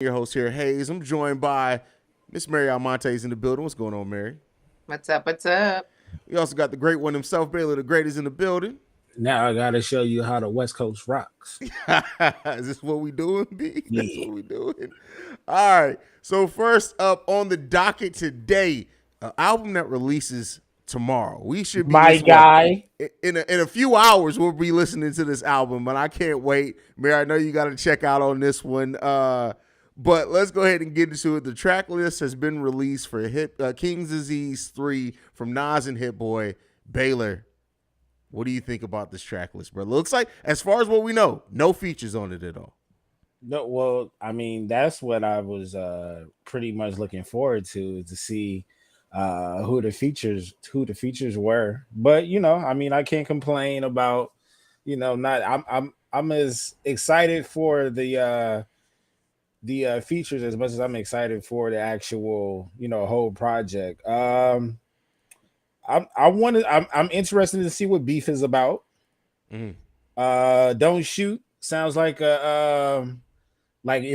Your host here, Hayes. I'm joined by Miss Mary Almonte's in the building. What's going on, Mary? What's up? What's up? We also got the great one himself, Baylor the Great, is in the building. Now I gotta show you how the West Coast rocks. Is this what we doing, B? That's Yeah. what we doing. All right. So first up on the docket today, an album that releases tomorrow. We should be My listening. Well, guy. in a few hours, we'll be listening to this album, and I can't wait. Mary, I know you got to check out on this one. But let's go ahead and get into it. The track list has been released for King's Disease 3 from Nas and Hit Boy. Baylor, what do you think about this track list, bro? Looks like, as far as what we know, no features on it at all. No, well, I mean, that's what I was pretty much looking forward to see who the features were. But I mean, I can't complain about, not I'm as excited for the features as much as I'm excited for the actual, whole project. I'm interested to see what beef is about. Mm. Don't Shoot sounds like it's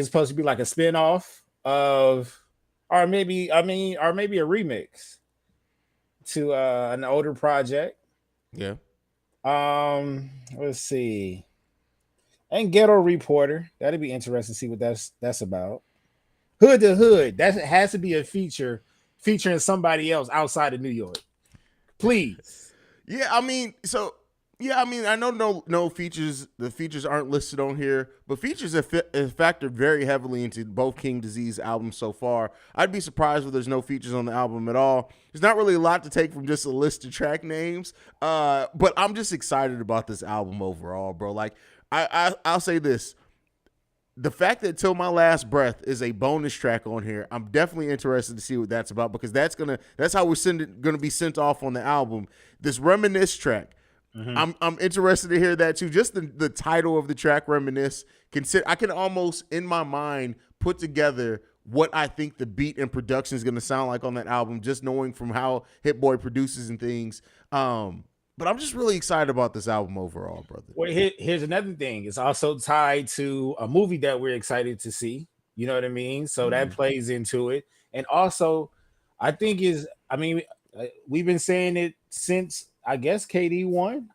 supposed to be like a spin-off of, or maybe a remix to an older project. Yeah. Let's see. And Ghetto Reporter. That'd be interesting to see what that's about. Hood to Hood. That has to be a featuring somebody else outside of New York. Please. Yeah, I mean, I know no features. The features aren't listed on here, but features have factored very heavily into both King Disease albums so far. I'd be surprised if there's no features on the album at all. There's not really a lot to take from just a list of track names, but I'm just excited about this album overall, bro. Like, I'll say this. The fact that Till My Last Breath is a bonus track on here, I'm definitely interested to see what that's about, because that's how we're gonna be sent off on the album. This Reminisce track, I'm interested to hear that too. Just the title of the track, Reminisce. I can almost in my mind put together what I think the beat and production is gonna sound like on that album, just knowing from how Hit Boy produces and things. But I'm just really excited about this album overall, brother. Well, here's another thing. It's also tied to a movie that we're excited to see. You know what I mean? So that plays into it. And also, I think we've been saying it since I guess KD won.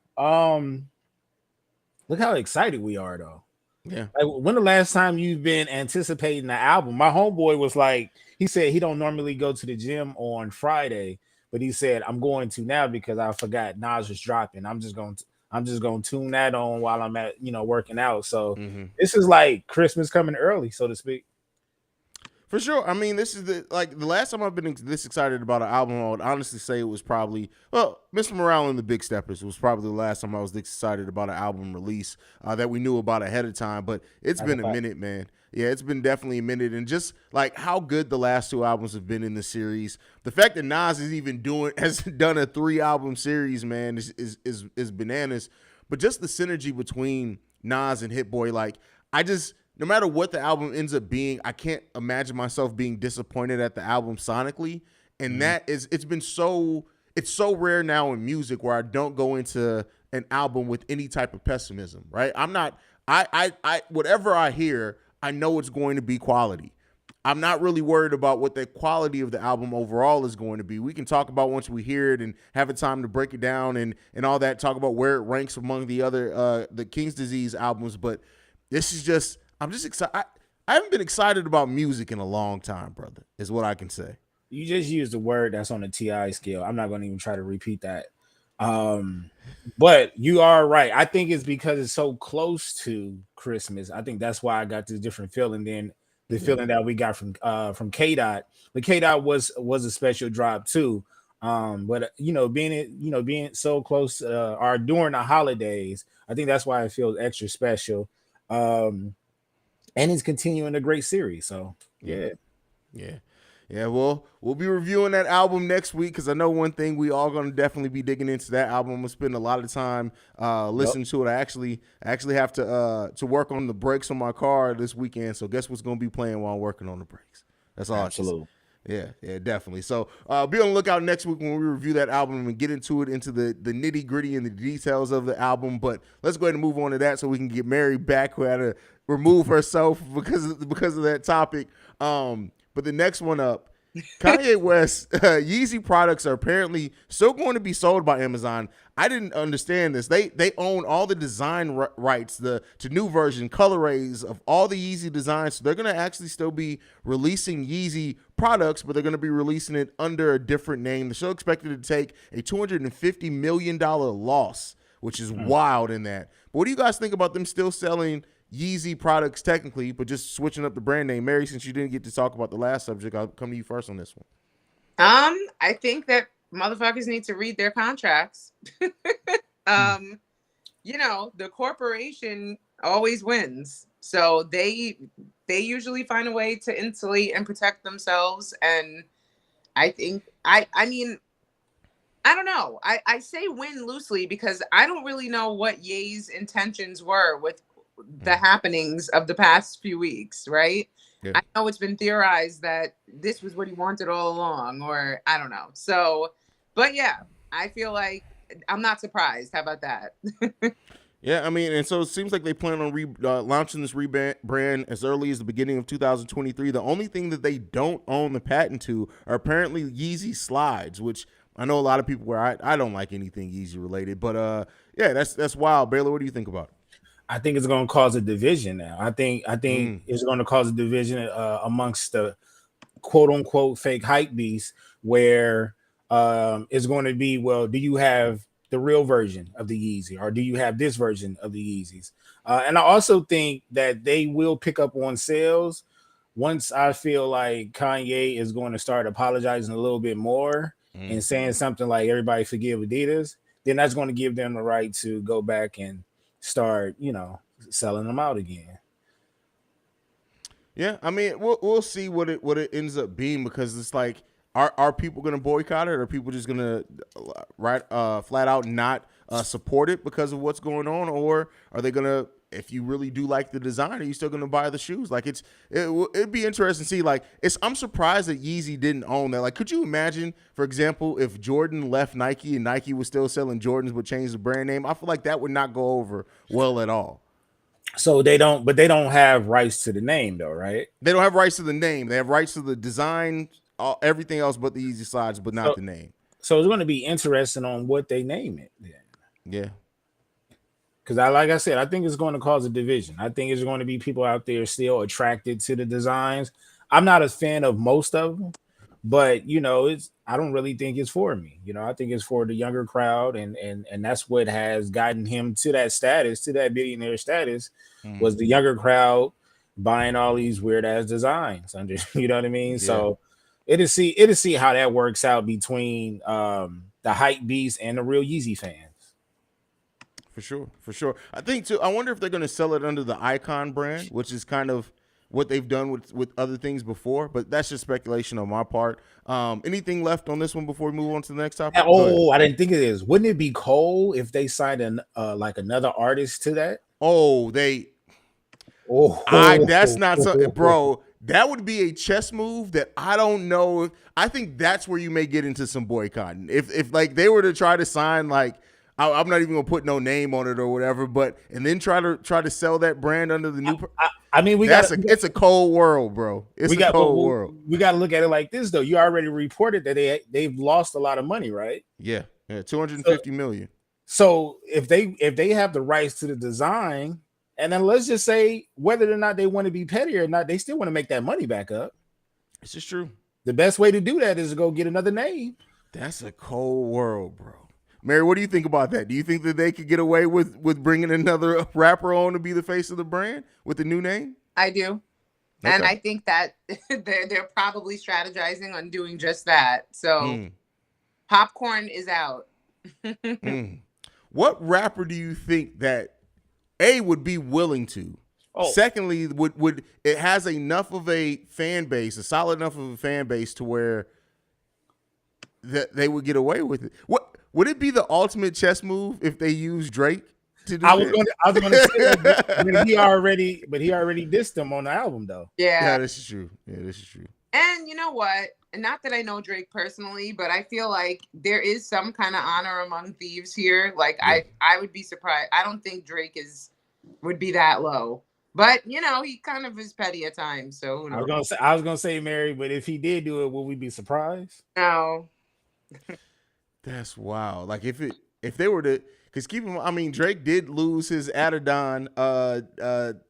Look how excited we are though. Yeah. Like, when the last time you've been anticipating the album? My homeboy was like, he said he don't normally go to the gym on Friday, but he said I'm going to now because I forgot Nas was dropping. I'm just going to tune that on while I'm at working out. So this is like Christmas coming early, so to speak. For sure. I mean, this is the last time I've been this excited about an album. I would honestly say it was probably Mr. Morale and the Big Steppers was probably the last time I was this excited about an album release that we knew about ahead of time. But it's That's a been a fact. minute, man. Yeah, it's been definitely a minute, and just like how good the last two albums have been in the series, the fact that Nas is even has done a 3-album series, man, is bananas. But just the synergy between Nas and Hit Boy, like I just no matter what the album ends up being, I can't imagine myself being disappointed at the album sonically. And it's so rare now in music where I don't go into an album with any type of pessimism, right? I'm not I whatever I hear, I know it's going to be quality. I'm not really worried about what the quality of the album overall is going to be. We can talk about once we hear it and have a time to break it down and all that, talk about where it ranks among the other the King's Disease albums, but this is just I'm just excited. I haven't been excited about music in a long time, brother, is what I can say. You just used the word that's on the TI scale. I'm not going to even try to repeat that. Um, but you are right. I think it's because it's so close to Christmas. I think that's why I got this different feeling than the Yeah. feeling that we got from K Dot. But K Dot was a special drop too. But being so close or during the holidays, I think that's why it feels extra special. Um, and it's continuing a great series. So Yeah. yeah. Yeah. Yeah, well, we'll be reviewing that album next week because I know one thing we all gonna definitely be digging into that album. I'm gonna spend a lot of time Yep. listening to it. I actually have to work on the brakes on my car this weekend. So guess what's gonna be playing while I'm working on the brakes? That's all I can say. Absolutely. Yeah, definitely. So be on the lookout next week when we review that album and get into the nitty gritty and the details of the album. But let's go ahead and move on to that so we can get Mary back, who had to remove herself because of that topic. But the next one up, Kanye West, Yeezy products are apparently still going to be sold by Amazon. I didn't understand this. They own all the design rights to new version, colorways of all the Yeezy designs. So they're going to actually still be releasing Yeezy products, but they're going to be releasing it under a different name. They're still expected to take a $250 million loss, which is wild in that. But what do you guys think about them still selling Yeezy products technically, but just switching up the brand name? Mary, since you didn't get to talk about the last subject, I'll come to you first on this one. I think that motherfuckers need to read their contracts. The corporation always wins. So they usually find a way to insulate and protect themselves. And I think, I mean, I don't know. I say win loosely because I don't really know what Ye's intentions were with the happenings of the past few weeks, right? Yeah. I know it's been theorized that this was what he wanted all along, or I don't know. So, but yeah, I feel like I'm not surprised. How about that? Yeah, I mean, and so it seems like they plan on launching this rebrand as early as the beginning of 2023. The only thing that they don't own the patent to are apparently Yeezy slides, which I know a lot of people where I don't like anything Yeezy related. But yeah, that's wild. Baylor, what do you think about it? I think it's going to cause a division now. I think it's going to cause a division amongst the quote unquote fake hype beasts, where it's going to be, well, do you have the real version of the Yeezy, or do you have this version of the Yeezys? And I also think that they will pick up on sales once I feel like Kanye is going to start apologizing a little bit more and saying something like everybody forgive Adidas. Then that's going to give them the right to go back and start, selling them out again. Yeah, I mean, we'll see what it ends up being, because it's like, are people going to boycott it, or are people just going to flat out not support it because of what's going on, or are they going to, if you really do like the design, are you still going to buy the shoes? Like it'd be interesting to see. Like I'm surprised that Yeezy didn't own that. Like, could you imagine, for example, if Jordan left Nike and Nike was still selling Jordans but changed the brand name? I feel like that would not go over well at all. So they don't have rights to the name though, right? They don't have rights to the name. They have rights to the design, everything else but the Yeezy slides, but not the name. So it's going to be interesting on what they name it then. Yeah. Because like I said, I think it's going to cause a division. I think it's going to be people out there still attracted to the designs. I'm not a fan of most of them, but I don't really think it's for me. I think it's for the younger crowd, and that's what has gotten him to that status, to that billionaire status, was the younger crowd buying all these weird ass designs under. You know what I mean? Yeah. So it'll see how that works out between the hype beast and the real Yeezy fans. For sure. I think too. I wonder if they're going to sell it under the Icon brand, which is kind of what they've done with other things before. But that's just speculation on my part. Anything left on this one before we move on to the next topic? Oh, I didn't think it is. Wouldn't it be cool if they signed like another artist to that? That's not something, bro. That would be a chess move that I don't know. I think that's where you may get into some boycotting. If like they were to try to sign like. I'm not even gonna put no name on it or whatever, and then try to sell that brand under the new. I mean, it's a cold world, bro. It's a cold world. We got to look at it like this, though. You already reported that they've lost a lot of money, right? Yeah, $250 million. So if they have the rights to the design, and then let's just say whether or not they want to be petty or not, they still want to make that money back up. This is true. The best way to do that is to go get another name. That's a cold world, bro. Mary, what do you think about that? Do you think that they could get away with bringing another rapper on to be the face of the brand with the new name? I do. Okay. And I think that they're probably strategizing on doing just that. So popcorn is out. What rapper do you think that would be willing to? Secondly, would it has enough of a fan base, a solid enough of a fan base to where that they would get away with it? Would it be the ultimate chess move if they use Drake to do I was going to say that, but he already dissed them on the album, though. Yeah, this is true. Yeah, this is true. And you know what? And not that I know Drake personally, but I feel like there is some kind of honor among thieves here. Like Yeah. I would be surprised. I don't think Drake would be that low. But you know, he kind of is petty at times. So who knows? I was gonna say Mary, but if he did do it, would we be surprised? No. That's wild. Like if they were to, because keep in mind, I mean, Drake did lose his Adidon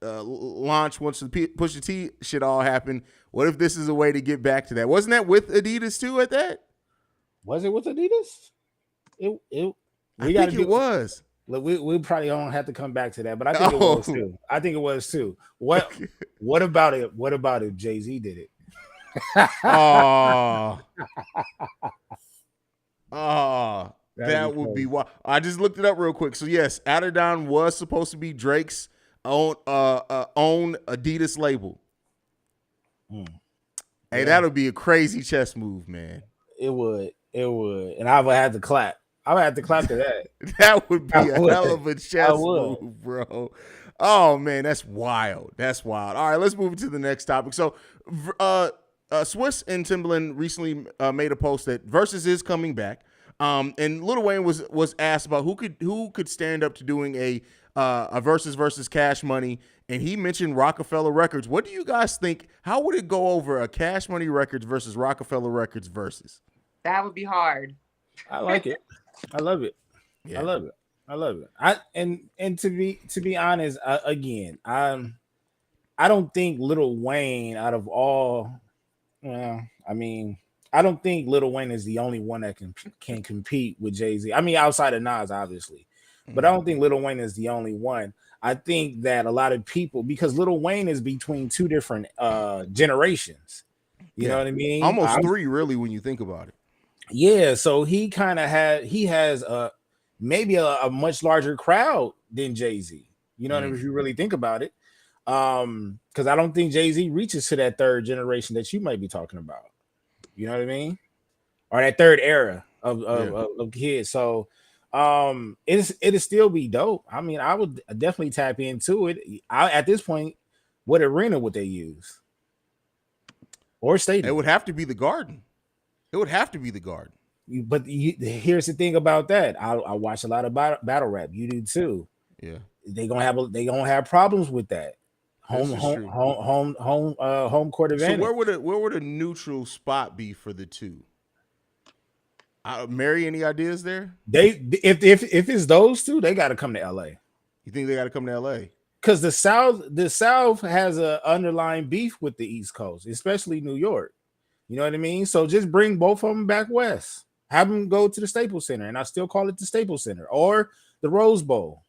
launch once the Pusha T shit all happened. What if this is a way to get back to that? Wasn't that with Adidas too at that? Was it with Adidas? I think it was. Look, we probably don't have to come back to that, but I think it was too. I think it was too. What about it? What about if Jay-Z did it? Oh. Oh, that would be wild. I just looked it up real quick. So yes, Adidon was supposed to be Drake's own Adidas label. Hey, that'll be a crazy chess move, man. It would, and I would have to clap. I would have to clap to that. That would be a hell of a chess move, bro. Oh man, that's wild. That's wild. All right, let's move to the next topic. So, Swiss and Timbaland recently made a post that Versus is coming back. And Lil Wayne was asked about who could stand up to doing a versus Cash Money, and he mentioned Rockefeller Records. What do you guys think? How would it go over a Cash Money Records versus Rockefeller Records versus? That would be hard. I like it. I love it. Yeah. I love it. I love it. And to be honest, again, I don't think Lil Wayne out of all. Well, I mean, I don't think Lil Wayne is the only one that can compete with Jay-Z. I mean, outside of Nas, obviously, but I don't think Lil Wayne is the only one. I think that a lot of people, because Lil Wayne is between two different generations. You know what I mean? Almost three, really, when you think about it. Yeah, so he has maybe a much larger crowd than Jay-Z. You know what I mean? If you really think about it. Because I don't think Jay-Z reaches to that third generation that you might be talking about. You know what I mean? Or that third era of kids. So it'll still be dope. I mean, I would definitely tap into it. At this point, what arena would they use? Or stadium? It would have to be the Garden. It would have to be the Garden. But here's the thing about that. I watch a lot of battle rap. You do too. Yeah. They gonna have problems with that. Home court advantage. So where would a neutral spot be for the two? Mary, any ideas there? If it's those two, they got to come to LA. You think they got to come to LA? Because the South has a underlying beef with the East Coast, especially New York. You know what I mean? So just bring both of them back west. Have them go to the Staples Center, and I still call it the Staples Center or the Rose Bowl.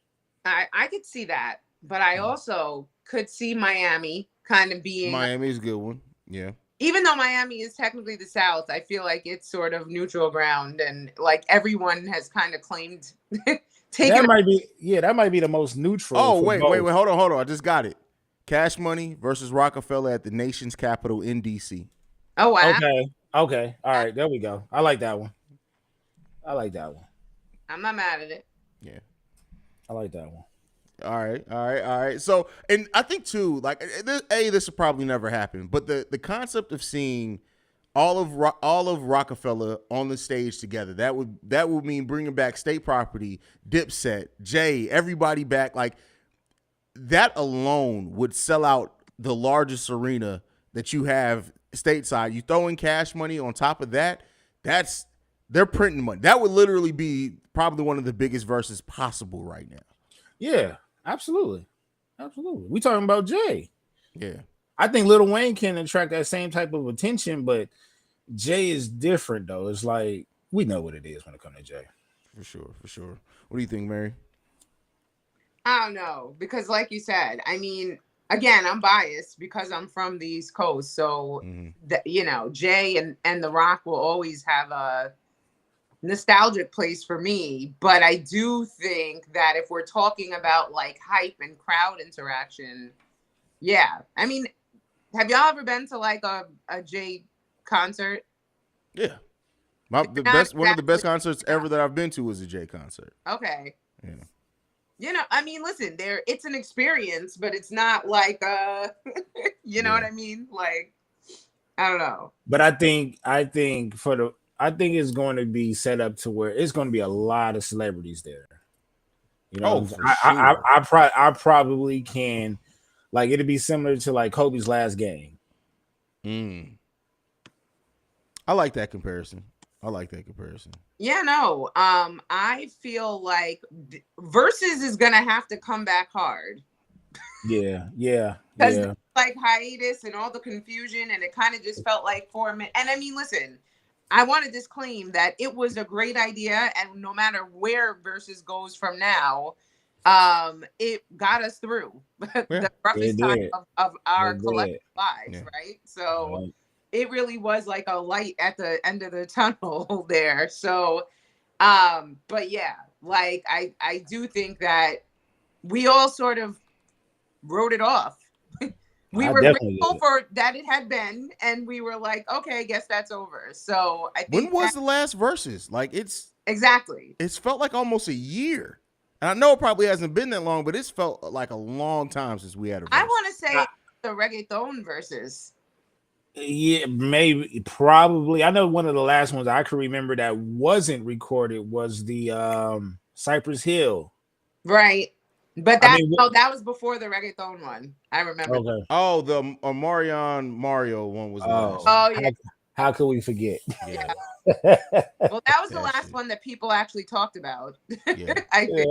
I could see that, but I also could see Miami kind of being. Miami's a good one. Yeah. Even though Miami is technically the South, I feel like it's sort of neutral ground, and like everyone has kind of claimed that might be the most neutral. Oh, wait, hold on. I just got it. Cash Money versus Rockefeller at the nation's capital in DC. Oh wow. Okay. All right, there we go. I like that one. I'm not mad at it. Yeah. I like that one. All right. So, and I think too, like, this will probably never happen, but the concept of seeing all of Rockefeller on the stage together, that would mean bringing back State Property, Dipset, Jay, everybody back. Like, that alone would sell out the largest arena that you have stateside. You throw in Cash Money on top of that, they're printing money. That would literally be probably one of the biggest verses possible right now. Yeah, absolutely. We talking about Jay. Yeah. I think Lil Wayne can attract that same type of attention, but Jay is different though. It's like we know what it is when it comes to Jay. For sure. What do you think, Mary? I don't know, because like you said, I mean, again, I'm biased because I'm from the East Coast, so Jay and The Rock will always have a nostalgic place for me. But I do think that if we're talking about like hype and crowd interaction, yeah. I mean, have y'all ever been to like a Jay concert? Yeah. One of the best concerts ever that I've been to was a Jay concert. Okay. Yeah. I mean, listen, it's an experience, but it's not like you know what I mean? Like, I don't know. But I think I think it's going to be set up to where it's going to be a lot of celebrities there. You know, Oh, what I'm for saying? sure. I probably can, like, it'd be similar to like Kobe's last game. Mm. I like that comparison. I like that comparison. Yeah, no. I feel like Versus is gonna have to come back hard Yeah, because yeah. like hiatus and all the confusion, and it kind of just felt like 4 minutes. And I mean, listen, I want to disclaim that it was a great idea, and no matter where Versus goes from now, it got us through Yeah, the roughest It time did. of our It collective did. lives, yeah. right? So Right. it really was like a light at the end of the tunnel there. So but yeah, like I do think that we all sort of wrote it off. We I were definitely grateful did. for that it had been, and we were like, okay, I guess that's over. So I When think was that the last versus? Like exactly. it's felt like almost a year. And I know it probably hasn't been that long, but it's felt like a long time since we had a I versus. want to say the reggaeton versus. Yeah, maybe, probably. I know one of the last ones I can remember that wasn't recorded was the Cypress Hill. Right. But I that mean, no, that was before the reggaeton one. I remember. okay. Oh, the Marion Mario one was the last Oh, one. Oh yeah. how could we forget? Yeah, Well, that was the that last shit. one that people actually talked about. Yeah, I think.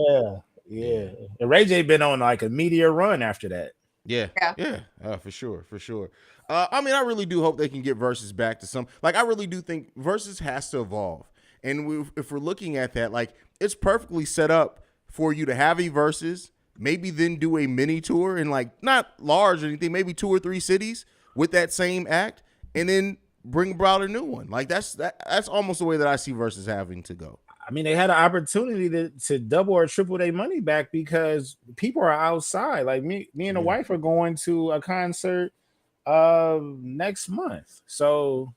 Yeah. And Ray J been on like a meteor run after that. yeah, Yeah. yeah. For sure, for sure. I mean, I really do hope they can get versus back to some. Like, I really do think versus has to evolve, and if we're looking at that, like, it's perfectly set up for you to have a versus, maybe then do a mini tour in like not large or anything, maybe 2 or 3 cities with that same act, and then bring about a new one. Like that's almost the way that I see versus having to go. I mean, they had an opportunity to double or triple their money back because people are outside. Like me and the Yeah. wife are going to a concert next month. So,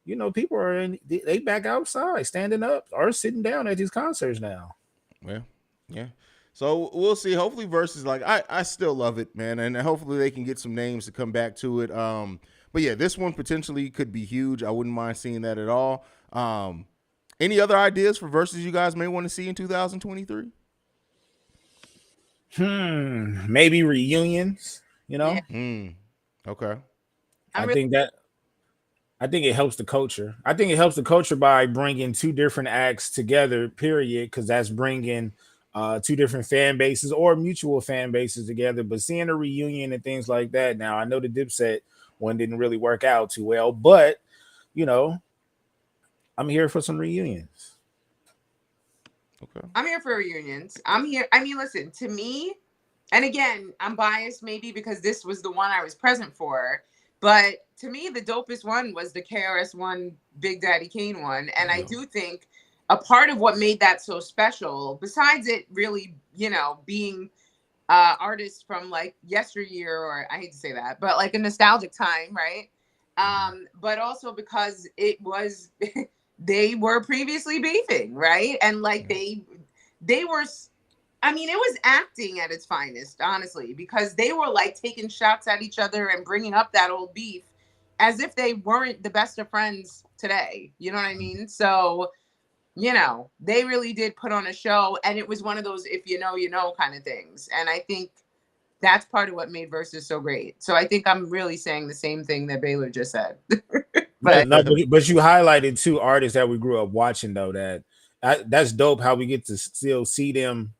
you know, people are they back outside, standing up or sitting down at these concerts now. Yeah, yeah. So we'll see. Hopefully, versus like I still love it, man, and hopefully they can get some names to come back to it. But yeah, this one potentially could be huge. I wouldn't mind seeing that at all. Any other ideas for verses you guys may want to see in 2023? Maybe reunions, you know? Yeah. Okay. I think it helps the culture. I think it helps the culture by bringing two different acts together, period, because that's bringing two different fan bases or mutual fan bases together. But seeing a reunion and things like that, now I know the Dipset one didn't really work out too well, but you know, I'm here for some reunions. Okay. I'm here for reunions. I'm here. I mean, listen, to me, and again, I'm biased maybe because this was the one I was present for, but to me, the dopest one was the KRS One Big Daddy Kane one. And I do think a part of what made that so special, besides it really, you know, being artists from like yesteryear, or I hate to say that, but like a nostalgic time, right? But also because it was they were previously beefing, right? And like they were, I mean, it was acting at its finest, honestly, because they were like taking shots at each other and bringing up that old beef as if they weren't the best of friends today. You know what I mean? So, you know, they really did put on a show, and it was one of those if you know, you know kind of things. And I think that's part of what made Versus so great. So I think I'm really saying the same thing that Baylor just said. But you highlighted two artists that we grew up watching, though. That's dope. How we get to still see them,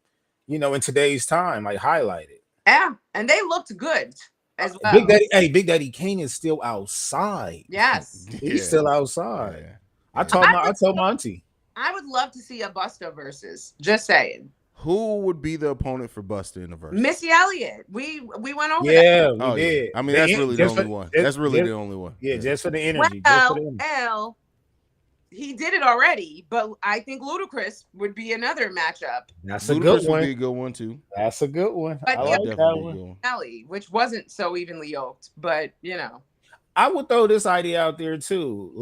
you know, in today's time, like highlighted. Yeah, and they looked good as well. Big Daddy Kane is still outside. Yes, He's still outside. Yeah. I told my auntie. I would love to see a Busta versus. Just saying. Who would be the opponent for Busta in the verse? Missy Elliott. We went over that. Yeah, we did. Yeah. I mean, that's really the only one. That's really the only one. Yeah, just for the energy. Well, he did it already, but I think Ludacris would be another matchup. That's a good one. Would be a good one too. That's a good one. But I like that one. Ellie, which wasn't so evenly yoked, but you know. I would throw this idea out there too.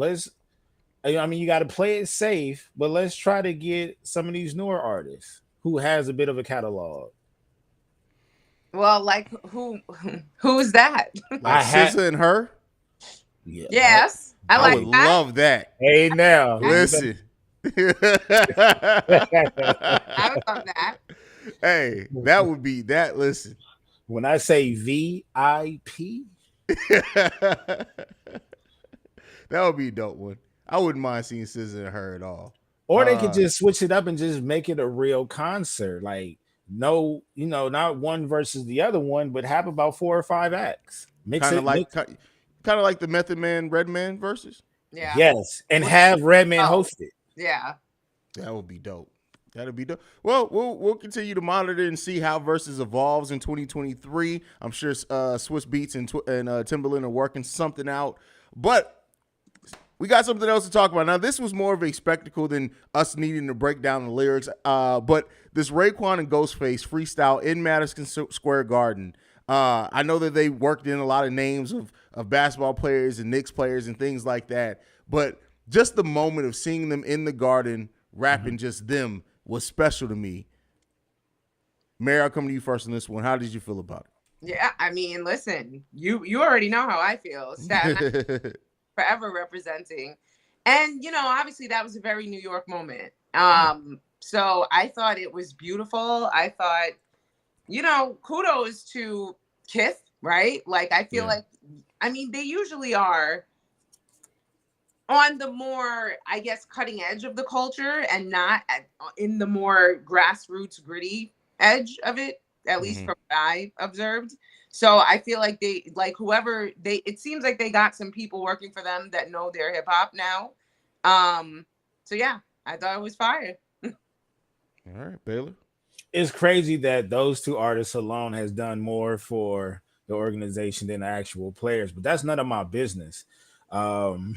I mean, you got to play it safe, but let's try to get some of these newer artists who has a bit of a catalog. Well, like who's that? Like SZA and her. Yeah. Yes, I I like would that. love that. Hey now. Listen. I would love that. Hey, that would be that. Listen. When I say VIP, That would be a dope one. I wouldn't mind seeing SZA and her at all. or they could just switch it up and just make it a real concert. Like, no, not one versus the other one, but have about 4 or 5 acts. Mix kind it of like kind of like the Method Man Redman versus. Yeah. Yes, and have Redman host it. Yeah. That would be dope. That'd be dope. Well, we'll continue to monitor and see how Versus evolves in 2023. I'm sure Swiss Beats and Timbaland are working something out, but we got something else to talk about. Now, this was more of a spectacle than us needing to break down the lyrics. But this Raekwon and Ghostface freestyle in Madison Square Garden. I know that they worked in a lot of names of basketball players and Knicks players and things like that. But just the moment of seeing them in the Garden rapping just them was special to me. Mary, I'll come to you first on this one. How did you feel about it? Yeah. I mean, listen, you already know how I feel. Staten Island forever representing. And, obviously that was a very New York moment. So I thought it was beautiful. I thought, kudos to Kith, right? Like, I feel like, they usually are on the more, I guess, cutting edge of the culture and not in the more grassroots, gritty edge of it, at least from what I observed. So I feel like it seems like they got some people working for them that know their hip hop now. So yeah, I thought it was fire. All right, Baylor. It's crazy that those 2 artists alone has done more for the organization than the actual players, but that's none of my business. I'm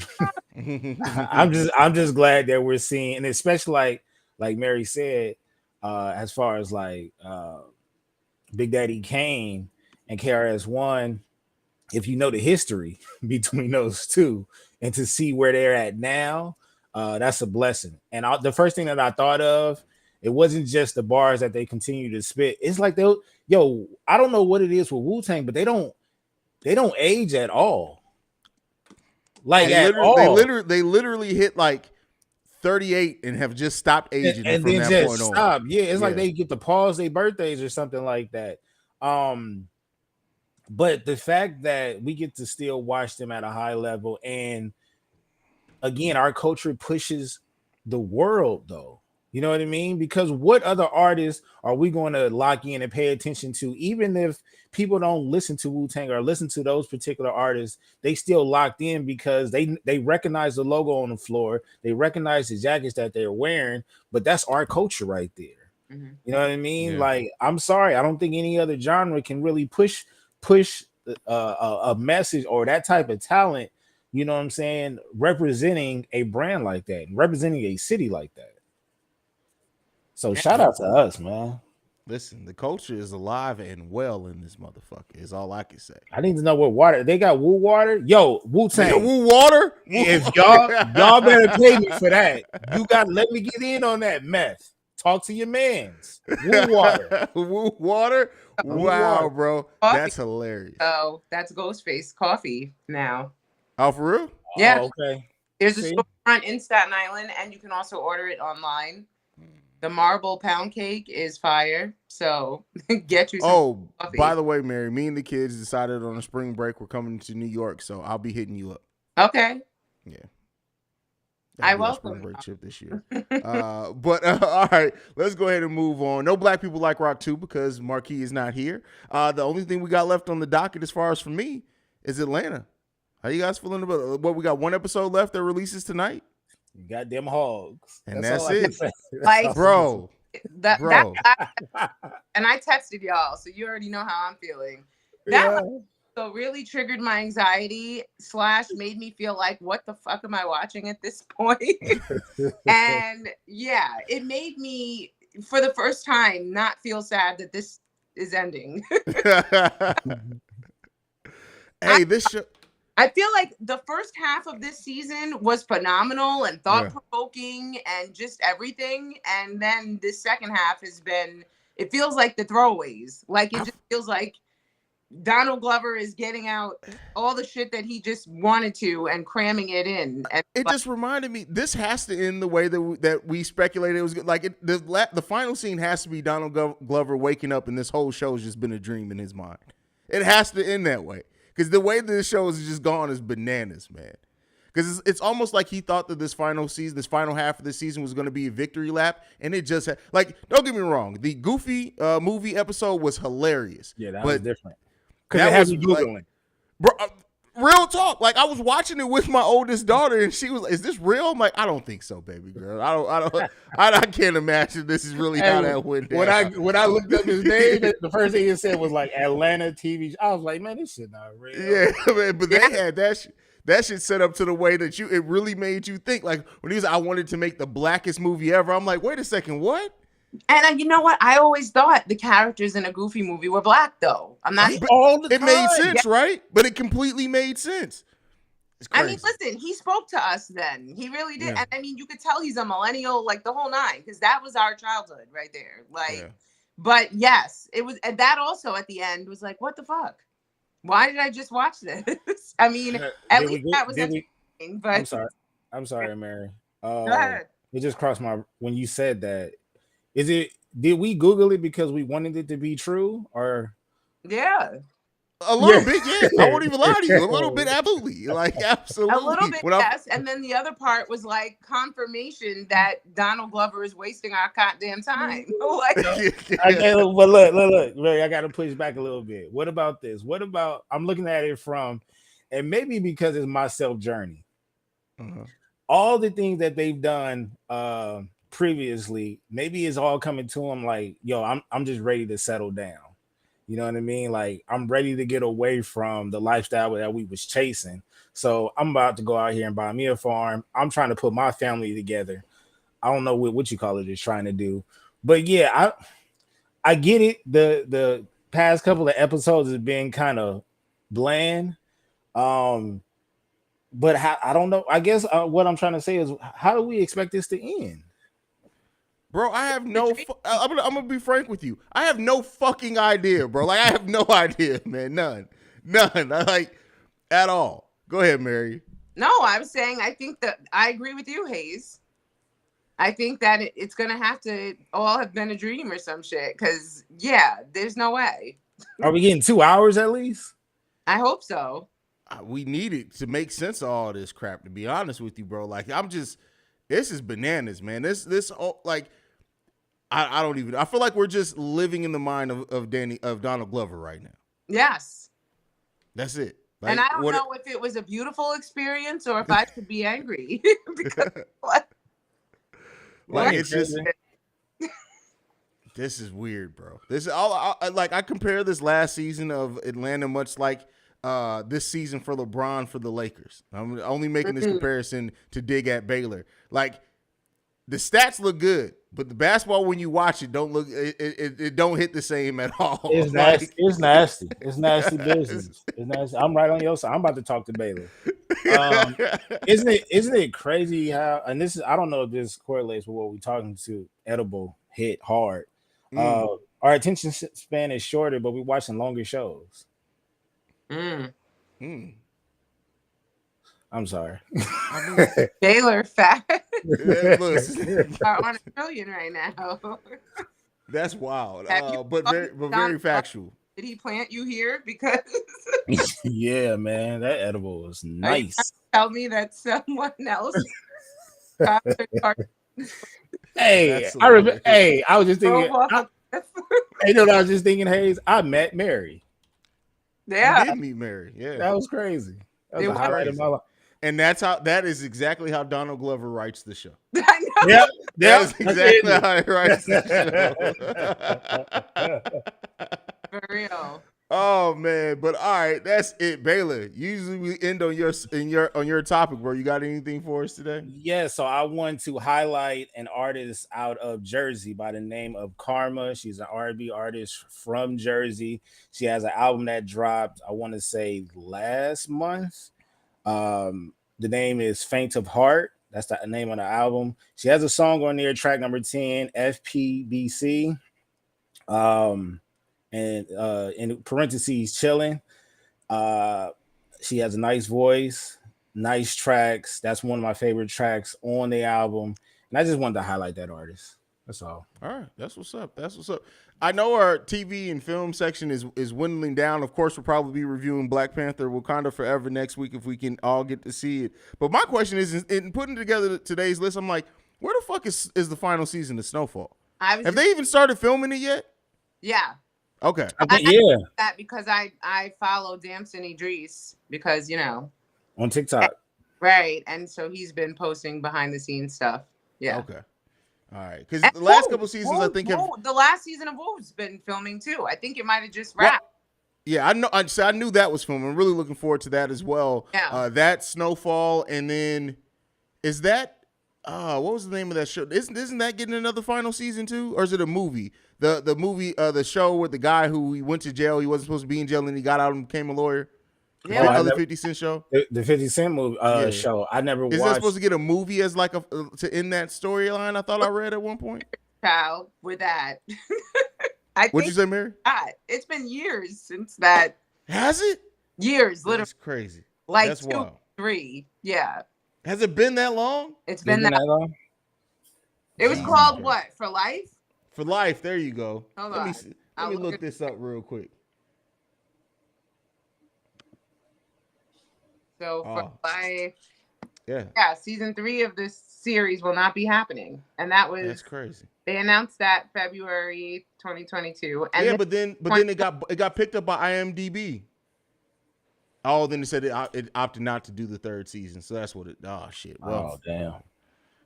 just glad that we're seeing, and especially like Mary said, as far as like Big Daddy Kane and KRS-One, if you know the history between those 2 and to see where they're at now, that's a blessing. And the first thing that I thought of, it wasn't just the bars that they continue to spit. It's like I don't know what it is with Wu-Tang, but they don't age at all. Like they literally hit like 38 and have just stopped aging and from then that just point on. stop. Yeah, it's like they get to pause their birthdays or something like that. But the fact that we get to still watch them at a high level, and again, our culture pushes the world though. You know what I mean? Because what other artists are we going to lock in and pay attention to? Even if people don't listen to Wu-Tang or listen to those particular artists, they still locked in because they recognize the logo on the floor. They recognize the jackets that they're wearing, but that's our culture right there. Mm-hmm. You know what I mean? Yeah. Like, I'm sorry, I don't think any other genre can really push a message or that type of talent, you know what I'm saying, representing a brand like that, representing a city like that. So shout out to us, man. Listen, the culture is alive and well in this motherfucker, is all I can say. I need to know what water they got. Woo water, yo, Wu-Tang. Woo water. If y'all better pay me for that. You got to let me get in on that meth. Talk to your mans. Woo water. Woo water. Wow, water. bro, Coffee. that's hilarious. Oh, that's Ghostface Coffee now. Oh, for real? Yeah. Oh, okay. There's a storefront in Staten Island, and you can also order it online. The marble pound cake is fire, so get you some coffee. By the way, Mary, me and the kids decided on a spring break we're coming to New York, so I'll be hitting you up. Okay. Yeah. I welcome spring break trip this year. But all right, let's go ahead and move on. No Black People Like Rock 2 because Marquis is not here. The only thing we got left on the docket as far as for me is Atlanta. How you guys feeling about what we got? 1 episode left that releases tonight? Goddamn hogs. And that's it. Like, bro. And I texted y'all, so you already know how I'm feeling. That so really triggered my anxiety / made me feel like, what the fuck am I watching at this point? And yeah, it made me, for the first time, not feel sad that this is ending. Hey, this show. I feel like the first half of this season was phenomenal and thought-provoking and just everything. And then this second half has been, it feels like the throwaways. Like, it just feels like Donald Glover is getting out all the shit that he just wanted to and cramming it in. And It just reminded me. This has to end the way that we speculated it was. Like the final scene has to be Donald Glover waking up, and this whole show has just been a dream in his mind. It has to end that way, because the way that this show is just gone is bananas, man. Because it's almost like he thought that this final season, this final half of the season was going to be a victory lap, and it just like, don't get me wrong, the Goofy movie episode was hilarious. Yeah, that was different. Because it has me Googling. Like, bro, real talk. Like, I was watching it with my oldest daughter, and she was like, "Is this real?" I'm like, "I don't think so, baby girl. I can't imagine this is really how that went down." When I looked up his name, the first thing it said was like Atlanta TV. I was like, man, this shit not real. Yeah, man, but they had that shit set up to the way that it really made you think. Like, when he was, "I wanted to make the blackest movie ever," I'm like, wait a second, what? And you know what? I always thought the characters in a Goofy movie were black, though. I'm not. All the it time. made sense, right? But it completely made sense. I mean, listen, he spoke to us then. He really did. Yeah. And I mean, you could tell he's a millennial, like the whole nine, because that was our childhood right there. Like, Yeah. But yes, it was. And that also at the end was like, what the fuck? Why did I just watch this? I mean, at least that was entertaining. But I'm sorry, Mary. Go ahead. It just crossed my when you said that. Did we Google it because we wanted it to be true, or yeah, a little bit? Yeah, I won't even lie to you. A little bit, absolutely, like absolutely, a little bit. Yes, and then the other part was like confirmation that Donald Glover is wasting our goddamn time. Like, but look, Mary, I got to push back a little bit. What about this? What about I'm looking at it from, and maybe because it's my self journey. All the things that they've done previously, maybe it's all coming to them like, yo, I'm just ready to settle down. You know what I mean? Like, I'm ready to get away from the lifestyle that we was chasing. So I'm about to go out here and buy me a farm. I'm trying to put my family together. I don't know what you call it is trying to do, but yeah, I get it. The past couple of episodes has been kind of bland. But I don't know. I guess what I'm trying to say is, how do we expect this to end? Bro, I have no. I'm gonna be frank with you. I have no fucking idea, bro. Like, I have no idea, man. None. Like, at all. Go ahead, Mary. No, I was saying I think that I agree with you, Hayes. I think that it's gonna have to all have been a dream or some shit. Because there's no way. Are we getting 2 hours at least? I hope so. We need it to make sense of all this crap. To be honest with you, bro. Like, this is bananas, man. This like. I don't even. I feel like we're just living in the mind of Donald Glover right now. Yes, that's it. Like, and I don't know if it was a beautiful experience or if I should be angry because what? Like, it's just. This is weird, bro. This is all. I compare this last season of Atlanta much like this season for LeBron for the Lakers. I'm only making this comparison to dig at Baylor. Like, the stats look good, but the basketball, when you watch it, don't look. It don't hit the same at all. It's nasty. Like, it's nasty. It's nasty business. It's nasty. I'm right on your side. I'm about to talk to Baylor. Isn't it crazy how? And this is, I don't know if this correlates with what we're talking to. Edible hit hard. Our attention span is shorter, but we're watching longer shows. I'm sorry. Baylor fat are on $1 trillion right now. That's wild. But very factual. Did he plant you here? Because yeah, man, that edible was nice. Tell me that someone else. Hey, I remember. Hey, I was just thinking. You know what I was just thinking, Hayes? I met Mary. Yeah, you did meet Mary. Yeah, that was crazy. That was a highlight of my life. And that is exactly how Donald Glover writes the show. I know. Yep. That's exactly how he writes the show. For real. Oh man, but all right, that's it, Baylor. Usually we end on your topic, bro. You got anything for us today? Yeah, so I want to highlight an artist out of Jersey by the name of Karma. She's an R&B artist from Jersey. She has an album that dropped, I want to say last month. The name is Faint of Heart. That's the name of the album. She has a song on there, track number 10, FPBC. and in parentheses, chilling. She has a nice voice, nice tracks. That's one of my favorite tracks on the album, and I just wanted to highlight that artist. That's all. All right, that's what's up. That's what's up. I know our TV and film section is dwindling down. Of course, we'll probably be reviewing Black Panther Wakanda Forever next week if we can all get to see it. But my question is, in putting together today's list, I'm like, where the fuck is the final season of Snowfall? Have they even started filming it yet? Yeah. Okay. I think, yeah, that because I follow Damson Idris because on TikTok. Right, and so he's been posting behind the scenes stuff. Yeah. Okay. All right, because the last couple seasons, I think the last season of Wolves been filming too. I think it might have just wrapped. Yeah, I know. I knew that was filming. I'm really looking forward to that as well. Yeah. That Snowfall, and then is that what was the name of that show? Isn't that getting another final season too, or is it a movie? The movie, the show with the guy who he went to jail. He wasn't supposed to be in jail, and he got out and became a lawyer. Yeah. The other 50 Cent show. The 50 Cent movie show. I never watched. Is that supposed to get a movie as like to end that storyline? I thought I read at one point. Child, with that. What'd you say, Mary? It's been years since that. Has it? Years, literally. That's crazy. Like That's 2, wild. 3. Yeah. Has it been that long? It's been that long. It was called what? For Life? For Life. There you go. Hold Let on. me see. Let me look this up real quick. So For Life. Yeah. Season 3 of this series will not be happening. And that's crazy. They announced that February 2022. And but then it got picked up by IMDb. Oh, then it said it opted not to do the third season. So that's what it. Oh shit. Well, oh damn. All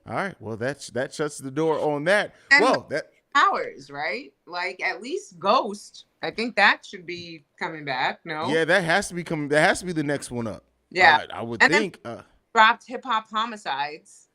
right. Well, that shuts the door on that. And well, that Powers, right? Like at least Ghost. I think that should be coming back. No. Yeah, that has to be coming. That has to be the next one up. Yeah, I would and think. Dropped Hip Hop Homicides.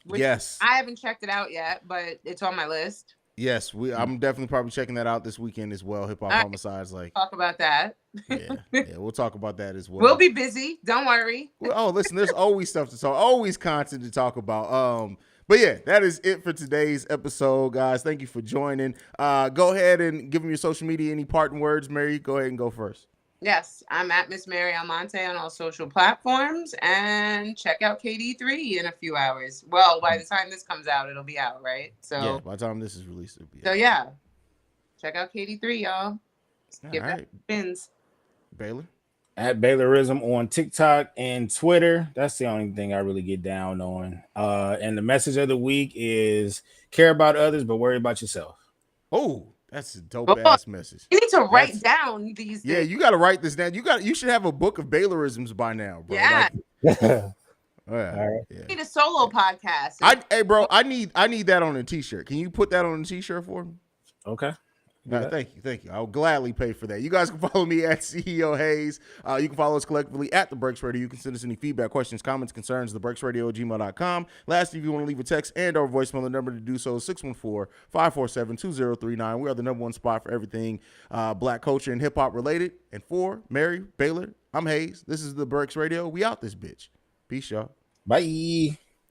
Which yes. I haven't checked it out yet, but it's on my list. Yes, I'm definitely probably checking that out this weekend as well. Hip Hop Homicides, like talk about that. yeah, we'll talk about that as well. We'll be busy. Don't worry. Well, listen, there's always stuff to talk, always content to talk about. But yeah, that is it for today's episode, guys. Thank you for joining. Go ahead and give them your social media. Any parting words, Mary? Go ahead and go first. Yes, I'm at Miss Mary Almonte on all social platforms, and check out KD3 in a few hours. Well, by the time this comes out, it'll be out, right? So yeah, by the time this is released, it'll be out. So yeah, check out KD3, y'all. Give that spins. Baylor at Baylorism on TikTok and Twitter. That's the only thing I really get down on. And the message of the week is care about others, but worry about yourself. Oh. That's a dope ass message. You need to write down these things. Yeah, you got to write this down. You should have a book of Baylorisms by now, bro. Yeah. Yeah. You need a solo podcast. Hey, bro, I need that on a t-shirt. Can you put that on a t-shirt for me? Okay. Thank you. I'll gladly pay for that. You guys can follow me at CEO Hayes. You can follow us collectively at The Breaks Radio. You can send us any feedback, questions, comments, concerns, thebreaksradio@gmail.com. Lastly, if you want to leave a text and or voicemail, the number to do so is 614-547-2039. We are the number one spot for everything black culture and hip-hop related. And for Mary, Baylor, I'm Hayes. This is The Breaks Radio. We out this bitch. Peace, y'all. Bye.